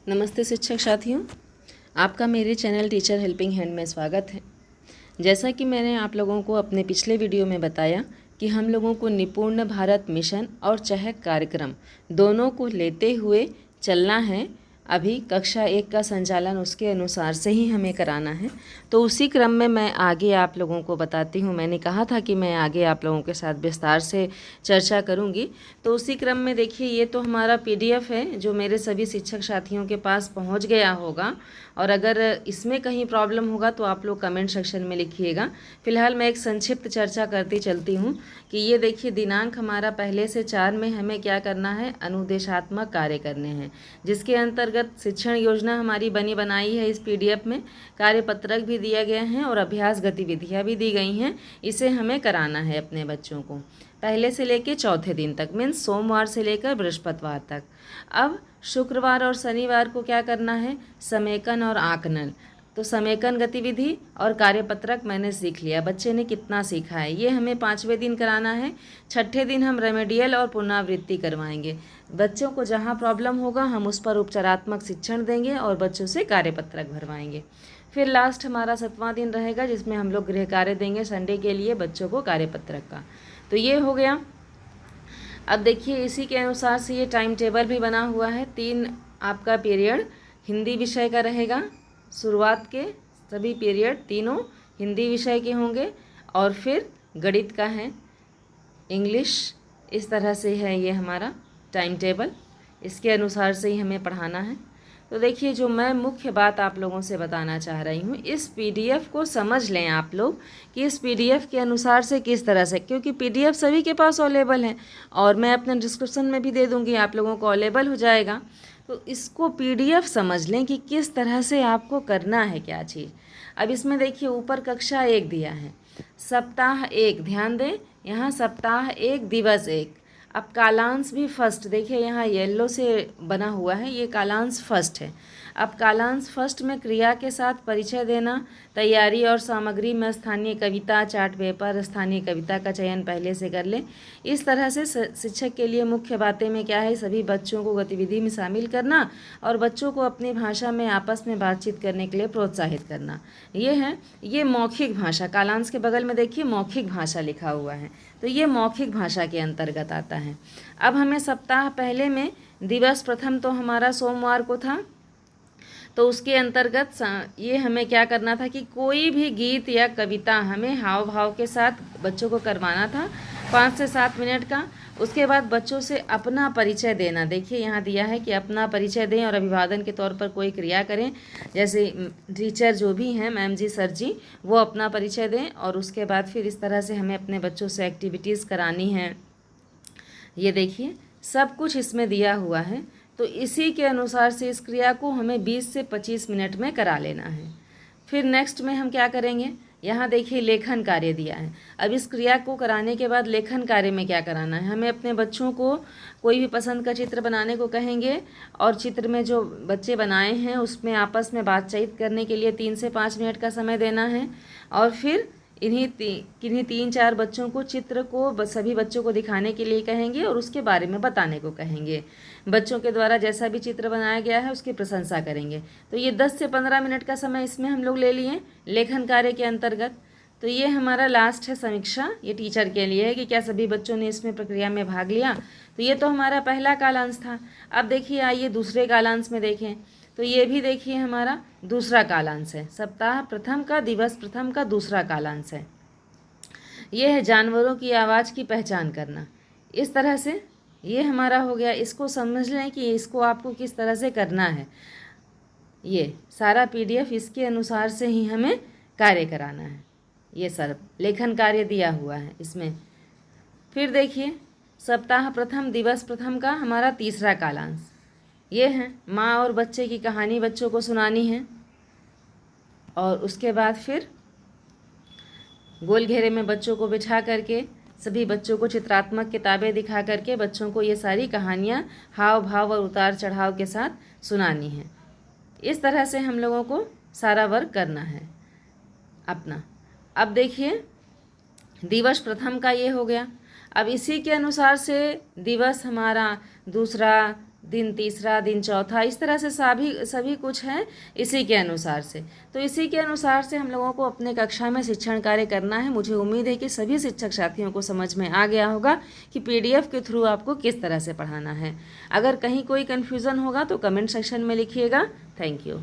नमस्ते शिक्षक साथियों, आपका मेरे चैनल टीचर हेल्पिंग हैंड में स्वागत है। जैसा कि मैंने आप लोगों को अपने पिछले वीडियो में बताया कि हम लोगों को निपुण भारत मिशन और चहक कार्यक्रम दोनों को लेते हुए चलना है। अभी कक्षा 1 का संचालन उसके अनुसार से ही हमें कराना है, तो उसी क्रम में मैं आगे आप लोगों को बताती हूँ। मैंने कहा था कि मैं आगे आप लोगों के साथ विस्तार से चर्चा करूँगी, तो उसी क्रम में देखिए ये तो हमारा PDF है जो मेरे सभी शिक्षक साथियों के पास पहुँच गया होगा, और अगर इसमें कहीं प्रॉब्लम होगा तो आप लोग कमेंट सेक्शन में लिखिएगा। फिलहाल मैं एक संक्षिप्त चर्चा करती चलती हूँ कि ये देखिए दिनांक हमारा पहले से 4 में हमें क्या करना है, अनुदेशात्मक कार्य करने हैं, जिसके अंतर्गत शिक्षण योजना हमारी बनी बनाई है। इस PDF में कार्यपत्रक भी दिया गया है और अभ्यास गतिविधियाँ भी दी गई हैं। इसे हमें कराना है अपने बच्चों को पहले से लेकर चौथे दिन तक, मीन्स सोमवार से लेकर बृहस्पतिवार तक। अब शुक्रवार और शनिवार को क्या करना है, समेकन और आकलन। तो समेकन गतिविधि और कार्यपत्रक मैंने सीख लिया, बच्चे ने कितना सीखा है ये हमें 5वें दिन कराना है। छठे दिन हम रेमेडियल और पुनरावृत्ति करवाएंगे। बच्चों को जहाँ प्रॉब्लम होगा हम उस पर उपचारात्मक शिक्षण देंगे और बच्चों से कार्यपत्रक भरवाएंगे। फिर लास्ट हमारा 7वां दिन रहेगा जिसमें हम लोग गृह कार्य देंगे संडे के लिए बच्चों को कार्यपत्रक का। तो ये हो गया। अब देखिए इसी के अनुसार से ये टाइम टेबल भी बना हुआ है। 3 आपका पीरियड हिंदी विषय का रहेगा। शुरुआत के सभी पीरियड तीनों हिंदी विषय के होंगे, और फिर गणित का है, इंग्लिश। इस तरह से है ये हमारा टाइम टेबल, इसके अनुसार से ही हमें पढ़ाना है। तो देखिए जो मैं मुख्य बात आप लोगों से बताना चाह रही हूँ, इस PDF को समझ लें आप लोग कि इस PDF के अनुसार से किस तरह से, क्योंकि PDF सभी के पास अवेलेबल है और मैं अपने डिस्क्रिप्शन में भी दे दूँगी, आप लोगों को अवेलेबल हो जाएगा। तो इसको PDF समझ लें कि किस तरह से आपको करना है क्या चीज़। अब इसमें देखिए ऊपर कक्षा 1 दिया है, सप्ताह 1, ध्यान दें यहाँ सप्ताह 1 दिवस 1। अब कालांश भी फर्स्ट, देखिए यहाँ येलो से बना हुआ है, ये कालांश फर्स्ट है। अब कालांश फर्स्ट में क्रिया के साथ परिचय देना, तैयारी और सामग्री में स्थानीय कविता, चार्ट पेपर, स्थानीय कविता का चयन पहले से कर लें। इस तरह से शिक्षक के लिए मुख्य बातें में क्या है, सभी बच्चों को गतिविधि में शामिल करना और बच्चों को अपनी भाषा में आपस में बातचीत करने के लिए प्रोत्साहित करना। ये है, ये मौखिक भाषा, कालांश के बगल में देखिए मौखिक भाषा लिखा हुआ है, तो ये मौखिक भाषा के अंतर्गत आता है। अब हमें सप्ताह पहले में दिवस प्रथम तो हमारा सोमवार को था, तो उसके अंतर्गत ये हमें क्या करना था कि कोई भी गीत या कविता हमें हाव भाव के साथ बच्चों को करवाना था 5 से 7 मिनट का। उसके बाद बच्चों से अपना परिचय देना, देखिए यहाँ दिया है कि अपना परिचय दें और अभिवादन के तौर पर कोई क्रिया करें, जैसे टीचर जो भी हैं, मैम जी, सर जी, वो अपना परिचय दें। और उसके बाद फिर इस तरह से हमें अपने बच्चों से एक्टिविटीज़ करानी है। ये देखिए सब कुछ इसमें दिया हुआ है, तो इसी के अनुसार से इस क्रिया को हमें 20 से 25 मिनट में करा लेना है। फिर नेक्स्ट में हम क्या करेंगे, यहाँ देखिए लेखन कार्य दिया है। अब इस क्रिया को कराने के बाद लेखन कार्य में क्या कराना है, हमें अपने बच्चों को कोई भी पसंद का चित्र बनाने को कहेंगे और चित्र में जो बच्चे बनाए हैं उसमें आपस में बातचीत करने के लिए 3 से 5 मिनट का समय देना है। और फिर किन्हीं 3-4 बच्चों को चित्र को सभी बच्चों को दिखाने के लिए कहेंगे और उसके बारे में बताने को कहेंगे। बच्चों के द्वारा जैसा भी चित्र बनाया गया है उसकी प्रशंसा करेंगे। तो ये 10 से 15 मिनट का समय इसमें हम लोग ले लिए लेखन कार्य के अंतर्गत। तो ये हमारा लास्ट है समीक्षा, ये टीचर के लिए है कि क्या सभी बच्चों ने इसमें प्रक्रिया में भाग लिया। तो ये तो हमारा पहला कालांश था। अब देखिए आइए दूसरे कालांश में देखें, तो ये भी देखिए हमारा दूसरा कालांश है, सप्ताह प्रथम का, दिवस प्रथम का दूसरा कालांश है। ये है जानवरों की आवाज़ की पहचान करना। इस तरह से ये हमारा हो गया। इसको समझ लें कि इसको आपको किस तरह से करना है। ये सारा PDF इसके अनुसार से ही हमें कार्य कराना है। ये सब लेखन कार्य दिया हुआ है इसमें। फिर देखिए सप्ताह प्रथम दिवस प्रथम का हमारा तीसरा कालांश ये है, माँ और बच्चे की कहानी बच्चों को सुनानी है। और उसके बाद फिर गोल घेरे में बच्चों को बिठा करके सभी बच्चों को चित्रात्मक किताबें दिखा करके बच्चों को ये सारी कहानियाँ हाव भाव और उतार चढ़ाव के साथ सुनानी है। इस तरह से हम लोगों को सारा वर्क करना है अपना। अब देखिए दिवस प्रथम का ये हो गया। अब इसी के अनुसार से दिवस हमारा दूसरा, दिन तीसरा, दिन चौथा, इस तरह से सभी कुछ है इसी के अनुसार से। तो इसी के अनुसार से हम लोगों को अपने कक्षा में शिक्षण कार्य करना है। मुझे उम्मीद है कि सभी शिक्षक साथियों को समझ में आ गया होगा कि PDF के थ्रू आपको किस तरह से पढ़ाना है। अगर कहीं कोई कन्फ्यूज़न होगा तो कमेंट सेक्शन में लिखिएगा। Thank you.